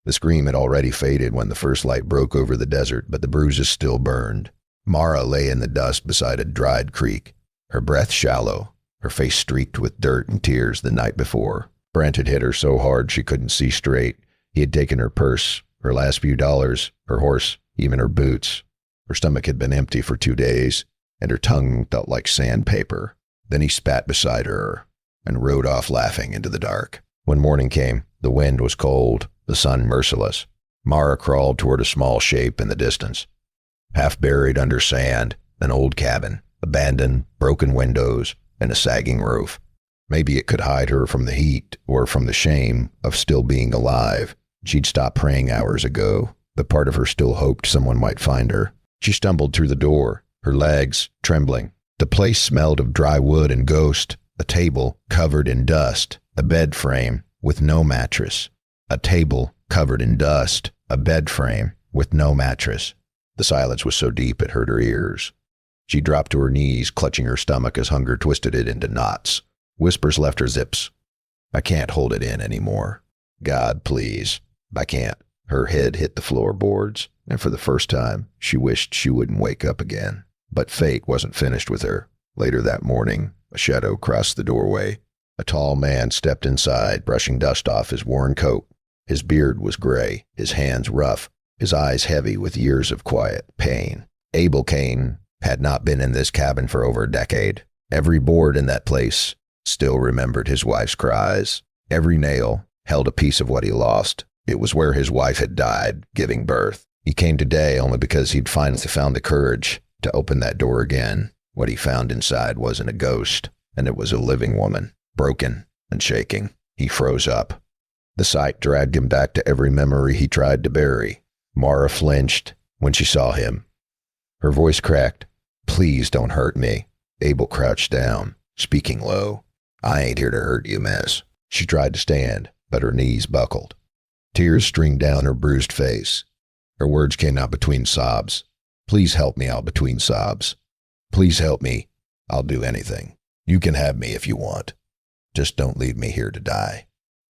The scream had already faded when the first light broke over the desert, but the bruises still burned. Mara lay in the dust beside a dried creek, her breath shallow, her face streaked with dirt and tears the night before. Brent had hit her so hard she couldn't see straight. He had taken her purse, her last few dollars, her horse, even her boots. Her stomach had been empty for 2 days, and her tongue felt like sandpaper. Then he spat beside her and rode off laughing into the dark. When morning came, the wind was cold, the sun merciless. Mara crawled toward a small shape in the distance. Half buried under sand, an old cabin, abandoned, broken windows, and a sagging roof. Maybe it could hide her from the heat or from the shame of still being alive. She'd stopped praying hours ago. The part of her still hoped someone might find her. She stumbled through the door, her legs trembling. The place smelled of dry wood and ghost, a table covered in dust, a bed frame with no mattress. A table covered in dust, a bed frame with no mattress. The silence was so deep it hurt her ears. She dropped to her knees, clutching her stomach as hunger twisted it into knots. Whispers left her zips. I can't hold it in anymore. God, please. I can't. Her head hit the floorboards, and for the first time, she wished she wouldn't wake up again. But fate wasn't finished with her. Later that morning, a shadow crossed the doorway. A tall man stepped inside, brushing dust off his worn coat. His beard was gray, his hands rough, his eyes heavy with years of quiet pain. Abel Kane had not been in this cabin for over a decade. Every board in that place still remembered his wife's cries. Every nail held a piece of what he lost. It was where his wife had died, giving birth. He came today only because he'd finally found the courage to open that door again. What he found inside wasn't a ghost, and it was a living woman, broken and shaking. He froze up. The sight dragged him back to every memory he tried to bury. Mara flinched when she saw him. Her voice cracked. Please don't hurt me. Abel crouched down, speaking low. I ain't here to hurt you, miss. She tried to stand, but her knees buckled. Tears streamed down her bruised face. Her words came out between sobs. Please help me out between sobs. Please help me. I'll do anything. You can have me if you want. Just don't leave me here to die.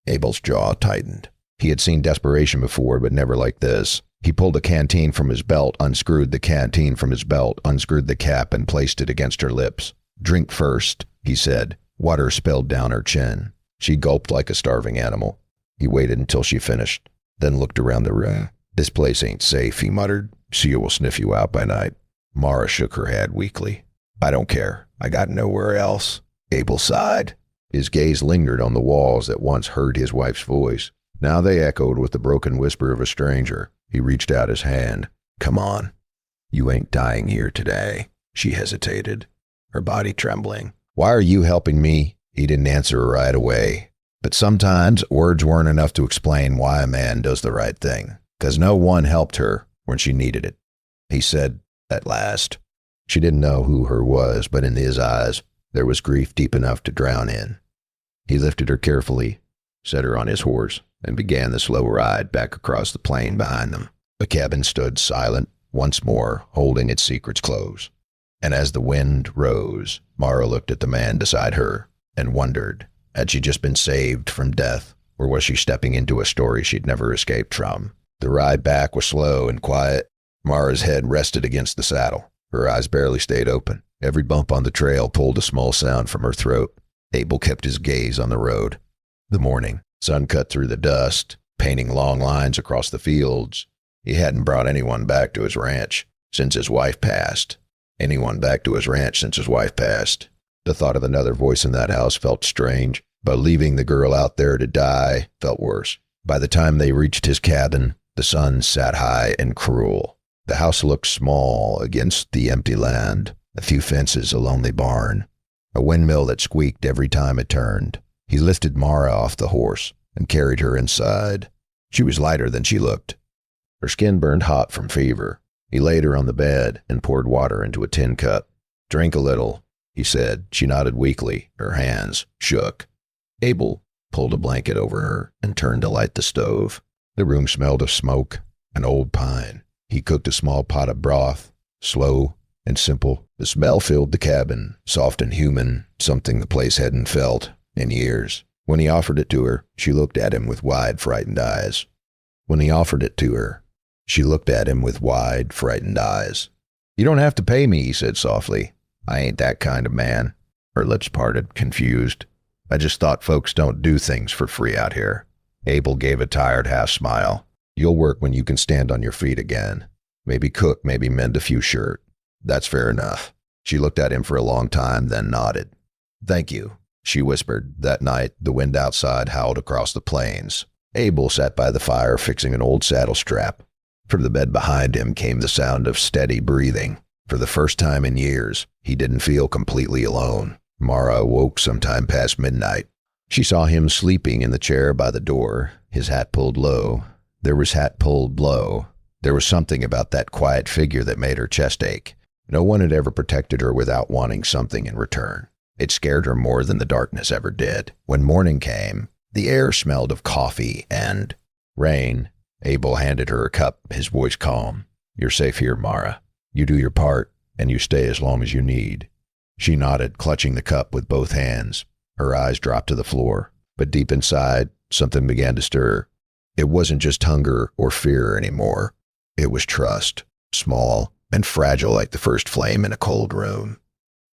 Abel's jaw tightened. He had seen desperation before, but never like this. He pulled a canteen from his belt, unscrewed the canteen from his belt, unscrewed the cap, and placed it against her lips. Drink first, he said. Water spilled down her chin. She gulped like a starving animal. He waited until she finished, then looked around the room. This place ain't safe, he muttered. Sia will sniff you out by night. Mara shook her head weakly. I don't care. I got nowhere else. Abel sighed. His gaze lingered on the walls that once heard his wife's voice. Now they echoed with the broken whisper of a stranger. He reached out his hand. Come on. You ain't dying here today. She hesitated, her body trembling. Why are you helping me? He didn't answer her right away. But sometimes words weren't enough to explain why a man does the right thing, because no one helped her when she needed it. He said, at last. She didn't know who her was, but in his eyes, there was grief deep enough to drown in. He lifted her carefully, set her on his horse, and began the slow ride back across the plain behind them. The cabin stood silent, once more, holding its secrets close. And as the wind rose, Mara looked at the man beside her and wondered, had she just been saved from death, or was she stepping into a story she'd never escaped from? The ride back was slow and quiet. Mara's head rested against the saddle. Her eyes barely stayed open. Every bump on the trail pulled a small sound from her throat. Abel kept his gaze on the road. The morning sun cut through the dust, painting long lines across the fields. He hadn't brought anyone back to his ranch since his wife passed. Anyone back to his ranch since his wife passed. The thought of another voice in that house felt strange, but leaving the girl out there to die felt worse. By the time they reached his cabin, the sun sat high and cruel. The house looked small against the empty land. A few fences, a lonely barn, a windmill that squeaked every time it turned. He lifted Mara off the horse and carried her inside. She was lighter than she looked. Her skin burned hot from fever. He laid her on the bed and poured water into a tin cup. Drink a little, he said. She nodded weakly. Her hands shook. Abel pulled a blanket over her and turned to light the stove. The room smelled of smoke and old pine. He cooked a small pot of broth, slow and simple. The smell filled the cabin, soft and human, something the place hadn't felt in years. When he offered it to her, she looked at him with wide, frightened eyes. when he offered it to her. She looked at him with wide, frightened eyes. "You don't have to pay me," he said softly. "I ain't that kind of man." Her lips parted, confused. "I just thought folks don't do things for free out here." Abel gave a tired half-smile. "You'll work when you can stand on your feet again. Maybe cook, maybe mend a few shirts. That's fair enough." She looked at him for a long time, then nodded. "Thank you," she whispered. That night, the wind outside howled across the plains. Abel sat by the fire fixing an old saddle strap. From the bed behind him came the sound of steady breathing. For the first time in years, he didn't feel completely alone. Mara awoke sometime past midnight. She saw him sleeping in the chair by the door, his hat pulled low. There was something about that quiet figure that made her chest ache. No one had ever protected her without wanting something in return. It scared her more than the darkness ever did. When morning came, the air smelled of coffee and rain. Abel handed her a cup, his voice calm. "You're safe here, Mara. You do your part, and you stay as long as you need." She nodded, clutching the cup with both hands. Her eyes dropped to the floor, but deep inside, something began to stir. It wasn't just hunger or fear anymore. It was trust, small and fragile like the first flame in a cold room.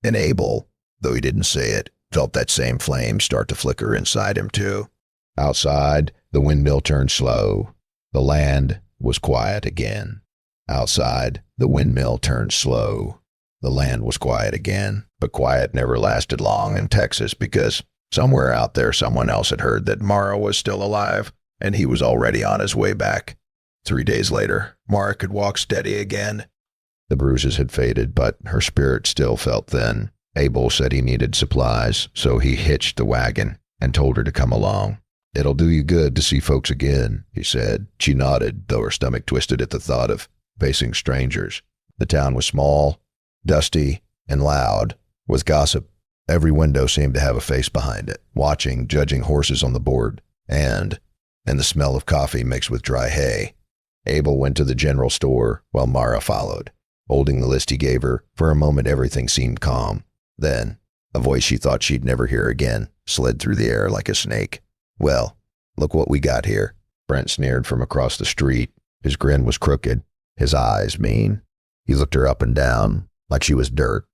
And Abel, though he didn't say it, felt that same flame start to flicker inside him too. Outside, the windmill turned slow. The land was quiet again. Outside, the windmill turned slow. The land was quiet again, but quiet never lasted long in Texas because somewhere out there someone else had heard that Mara was still alive, and he was already on his way back. 3 days later, Mara could walk steady again. The bruises had faded, but her spirit still felt thin. Abel said he needed supplies, so he hitched the wagon and told her to come along. "It'll do you good to see folks again," he said. She nodded, though her stomach twisted at the thought of facing strangers. The town was small, dusty, and loud, with gossip. Every window seemed to have a face behind it, watching, judging horses on the board, and the smell of coffee mixed with dry hay. Abel went to the general store while Mara followed. Holding the list he gave her, for a moment everything seemed calm. Then, a voice she thought she'd never hear again slid through the air like a snake. "Well, look what we got here." Brent sneered from across the street. His grin was crooked, his eyes mean. He looked her up and down, like she was dirt.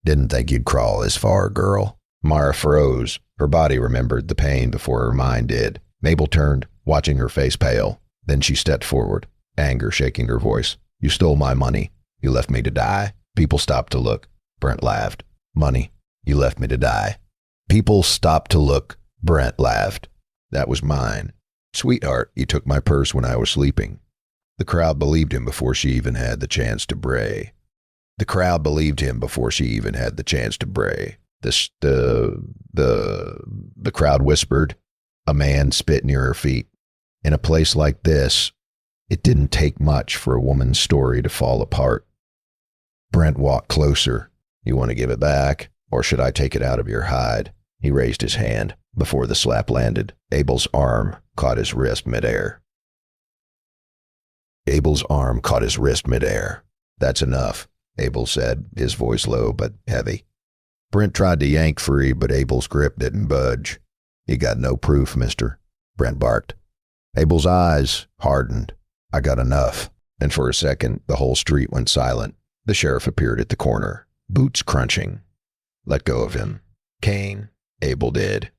"Didn't think you'd crawl this far, girl." Mara froze. Her body remembered the pain before her mind did. Mabel turned, watching her face pale. Then she stepped forward, anger shaking her voice. "You stole my money. You left me to die." People stopped to look. Brent laughed. "Money. You left me to die." People stopped to look. Brent laughed. "That was mine. Sweetheart, you took my purse when I was sleeping." The crowd believed him before she even had the chance to bray. The crowd believed him before she even had the chance to bray. The crowd whispered. A man spit near her feet. In a place like this, it didn't take much for a woman's story to fall apart. Brent walked closer. "You want to give it back, or should I take it out of your hide?" He raised his hand. Before the slap landed, Abel's arm caught his wrist midair. "That's enough," Abel said, his voice low but heavy. Brent tried to yank free, but Abel's grip didn't budge. "You got no proof, mister," Brent barked. Abel's eyes hardened. "I got enough." And for a second, the whole street went silent. The sheriff appeared at the corner, boots crunching. "Let go of him." "Kane," Abel did.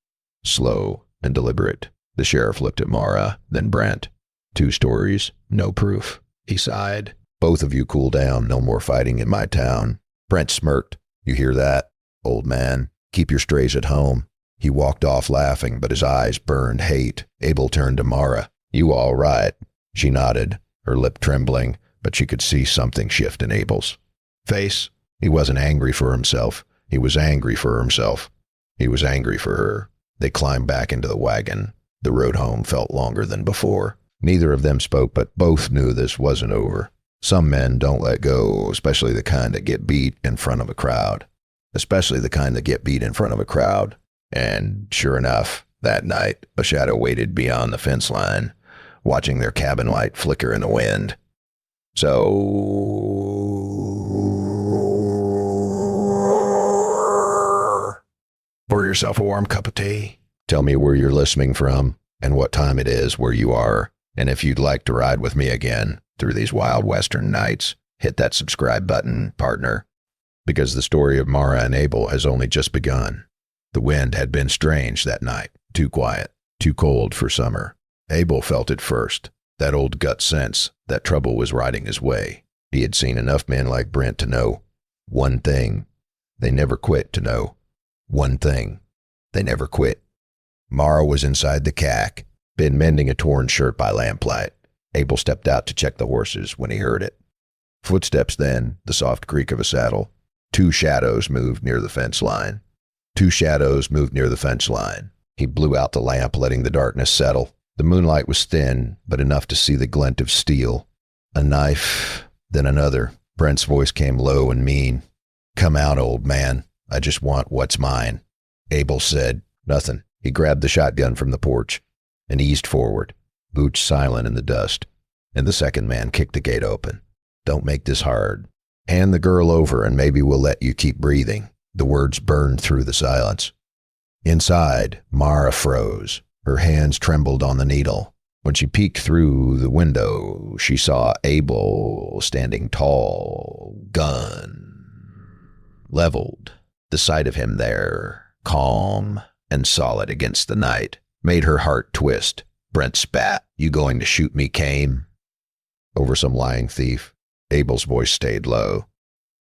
Slow and deliberate. The sheriff looked at Mara, then Brent. "2 stories, no proof." He sighed. "Both of you cool down, no more fighting in my town." Brent smirked. "You hear that, old man? Keep your strays at home." He walked off laughing, but his eyes burned hate. Abel turned to Mara. "You all right?" She nodded, her lip trembling, but she could see something shift in Abel's face. He wasn't angry for himself. He was angry for himself. He was angry for her. They climbed back into the wagon. The road home felt longer than before. Neither of them spoke, but both knew this wasn't over. Some men don't let go, especially the kind that get beat in front of a crowd. And sure enough, that night, a shadow waited beyond the fence line, watching their cabin light flicker in the wind. "So, pour yourself a warm cup of tea. Tell me where you're listening from and what time it is where you are. And if you'd like to ride with me again through these wild western nights, hit that subscribe button, partner, because the story of Mara and Abel has only just begun. The wind had been strange that night, too quiet, too cold for summer. Abel felt it first, that old gut sense that trouble was riding his way. He had seen enough men like Brent to know one thing. They never quit to know one thing. They never quit. Mara was inside the cack, been mending a torn shirt by lamplight. Abel stepped out to check the horses when he heard it. Footsteps then, the soft creak of a saddle. Two shadows moved near the fence line. He blew out the lamp, letting the darkness settle. The moonlight was thin, but enough to see the glint of steel. A knife, then another. Brent's voice came low and mean. "Come out, old man. I just want what's mine." Abel said nothing. He grabbed the shotgun from the porch and eased forward, boots silent in the dust. And the second man kicked the gate open. "Don't make this hard. Hand the girl over and maybe we'll let you keep breathing." The words burned through the silence. Inside, Mara froze. Her hands trembled on the needle. When she peeked through the window, she saw Abel standing tall, gun leveled. The sight of him there, calm and solid against the night, made her heart twist. Brent spat. "You going to shoot me, Kame?" "Over some lying thief." Abel's voice stayed low.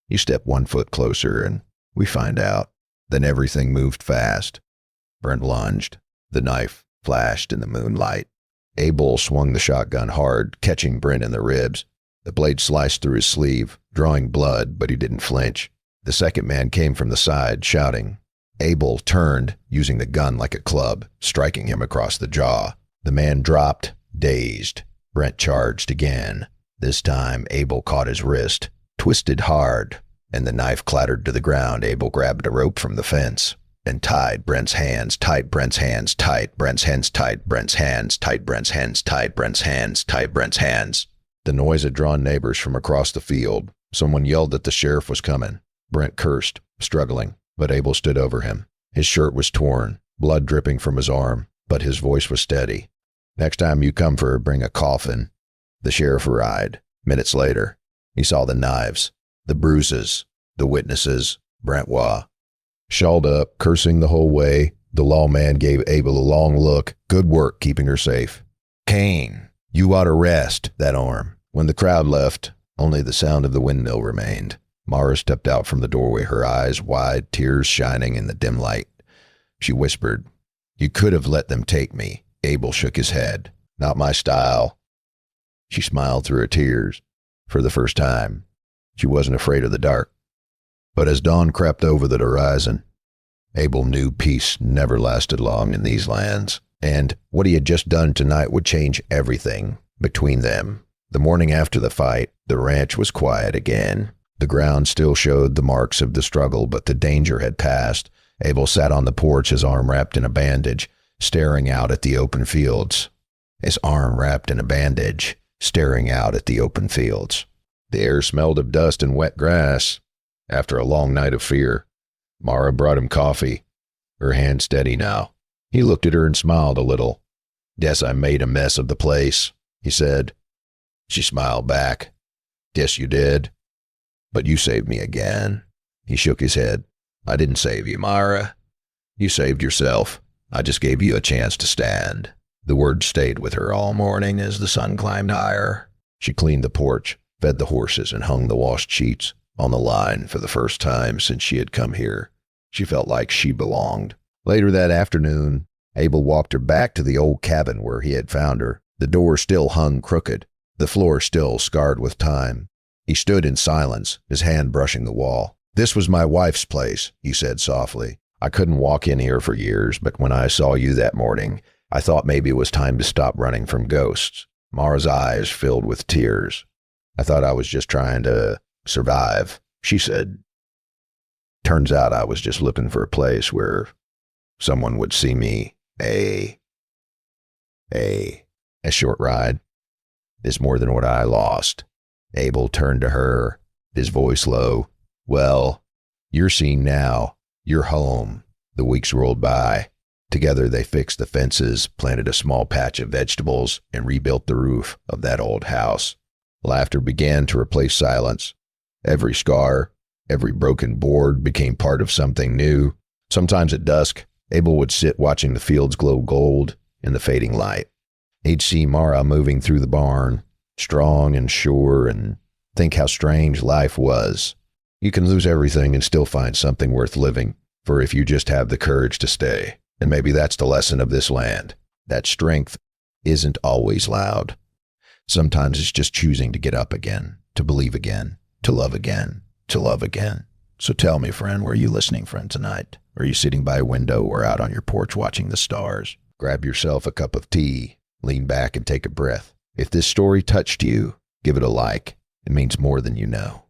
"You step 1 foot closer and we find out." Then everything moved fast. Brent lunged. The knife flashed in the moonlight. Abel swung the shotgun hard, catching Brent in the ribs. The blade sliced through his sleeve, drawing blood, but he didn't flinch. The second man came from the side, shouting. Abel turned, using the gun like a club, striking him across the jaw. The man dropped, dazed. Brent charged again. This time, Abel caught his wrist, twisted hard, and the knife clattered to the ground. Abel grabbed a rope from the fence and tied Brent's hands, tight Brent's hands, tight Brent's hands, tight Brent's hands, tight Brent's hands, tight Brent's hands, tight Brent's hands. The noise had drawn neighbors from across the field. Someone yelled that the sheriff was coming. Brent cursed, struggling, but Abel stood over him. His shirt was torn, blood dripping from his arm, but his voice was steady. "Next time you come for her, bring a coffin." The sheriff arrived. Minutes later, he saw the knives, the bruises, the witnesses. Brent Waugh. Shawled up, cursing the whole way, the lawman gave Abel a long look. "Good work keeping her safe." "Kane, you ought to rest that arm." When the crowd left, only the sound of the windmill remained. Mara stepped out from the doorway, her eyes wide, tears shining in the dim light. She whispered, "You could have let them take me." Abel shook his head. "Not my style." She smiled through her tears. For the first time, she wasn't afraid of the dark. But as dawn crept over the horizon, Abel knew peace never lasted long in these lands, and what he had just done tonight would change everything between them. The morning after the fight, the ranch was quiet again. The ground still showed the marks of the struggle, but the danger had passed. Abel sat on the porch, his arm wrapped in a bandage, staring out at the open fields. His arm wrapped in a bandage, staring out at the open fields. The air smelled of dust and wet grass. After a long night of fear, Mara brought him coffee, her hand steady now. He looked at her and smiled a little. "Guess I made a mess of the place," he said. She smiled back. "Guess you did. But you saved me again." He shook his head. "I didn't save you, Mara. You saved yourself. I just gave you a chance to stand." The words stayed with her all morning as the sun climbed higher. She cleaned the porch, fed the horses, and hung the washed sheets on the line. For the first time since she had come here, she felt like she belonged. Later that afternoon, Abel walked her back to the old cabin where he had found her. The door still hung crooked, the floor still scarred with time. He stood in silence, his hand brushing the wall. "This was my wife's place," he said softly. "I couldn't walk in here for years, but when I saw you that morning, I thought maybe it was time to stop running from ghosts." Mara's eyes filled with tears. "I thought I was just trying to survive," she said. "Turns out I was just looking for a place where someone would see me. A short ride is more than what I lost." Abel turned to her, his voice low. "Well, you're seen now. You're home." The weeks rolled by. Together they fixed the fences, planted a small patch of vegetables, and rebuilt the roof of that old house. Laughter began to replace silence. Every scar, every broken board became part of something new. Sometimes at dusk, Abel would sit watching the fields glow gold in the fading light. He'd see Mara moving through the barn, strong and sure, and think how strange life was. You can lose everything and still find something worth living, for if you just have the courage to stay. And maybe that's the lesson of this land. That strength isn't always loud. Sometimes it's just choosing to get up again, to believe again, to love again, to love again. So tell me, friend, where are you listening from tonight? Are you sitting by a window or out on your porch watching the stars? Grab yourself a cup of tea, lean back and take a breath. If this story touched you, give it a like. It means more than you know.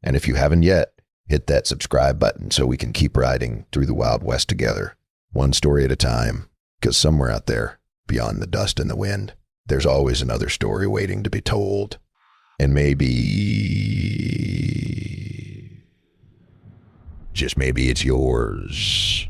And if you haven't yet, hit that subscribe button so we can keep riding through the Wild West together. One story at a time, because somewhere out there, beyond the dust and the wind, there's always another story waiting to be told. And maybe, just maybe it's yours.